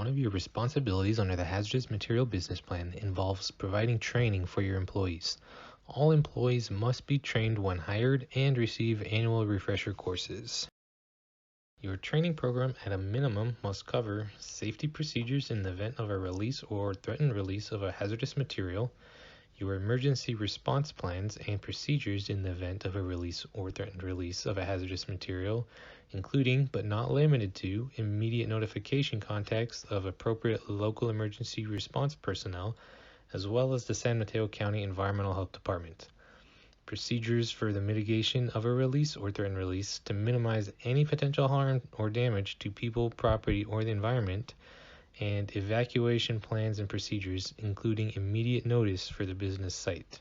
One of your responsibilities under the Hazardous Material Business Plan involves providing training for your employees. All employees must be trained when hired and receive annual refresher courses. Your training program at a minimum must cover safety procedures in the event of a release or threatened release of a hazardous material, your emergency response plans and procedures in the event of a release or threatened release of a hazardous material, including but not limited to immediate notification contacts of appropriate local emergency response personnel, as well as the San Mateo County Environmental Health Department. Procedures for the mitigation of a release or threatened release to minimize any potential harm or damage to people, property, or the environment, and evacuation plans and procedures, including immediate notice for the business site.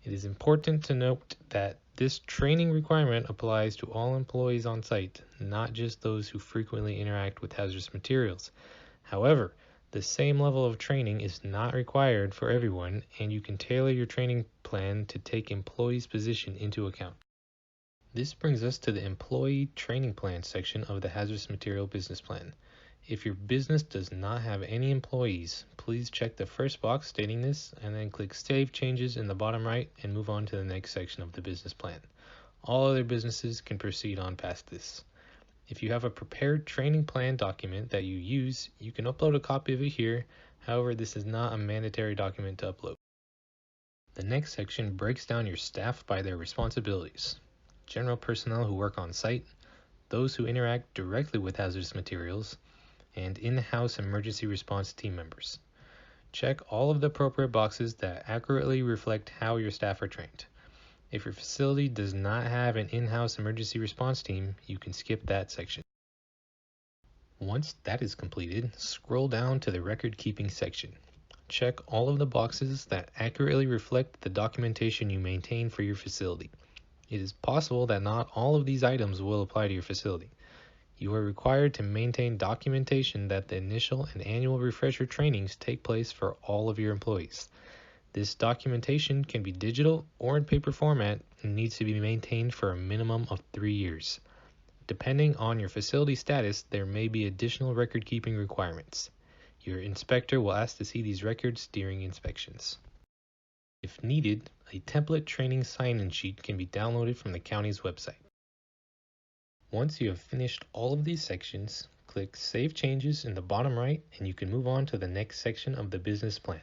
It is important to note that this training requirement applies to all employees on site, not just those who frequently interact with hazardous materials. However, the same level of training is not required for everyone, and you can tailor your training plan to take employees' position into account. This brings us to the Employee Training Plan section of the Hazardous Material Business Plan. If your business does not have any employees, please check the first box stating this and then click Save Changes in the bottom right and move on to the next section of the business plan. All other businesses can proceed on past this. If you have a prepared training plan document that you use, you can upload a copy of it here. However, this is not a mandatory document to upload. The next section breaks down your staff by their responsibilities. General personnel who work on site, those who interact directly with hazardous materials, and in-house emergency response team members. Check all of the appropriate boxes that accurately reflect how your staff are trained. If your facility does not have an in-house emergency response team, you can skip that section. Once that is completed, scroll down to the record-keeping section. Check all of the boxes that accurately reflect the documentation you maintain for your facility. It is possible that not all of these items will apply to your facility. You are required to maintain documentation that the initial and annual refresher trainings take place for all of your employees. This documentation can be digital or in paper format and needs to be maintained for a minimum of 3 years. Depending on your facility status, there may be additional record-keeping requirements. Your inspector will ask to see these records during inspections. If needed, a template training sign-in sheet can be downloaded from the county's website. Once you have finished all of these sections, click Save Changes in the bottom right and you can move on to the next section of the business plan.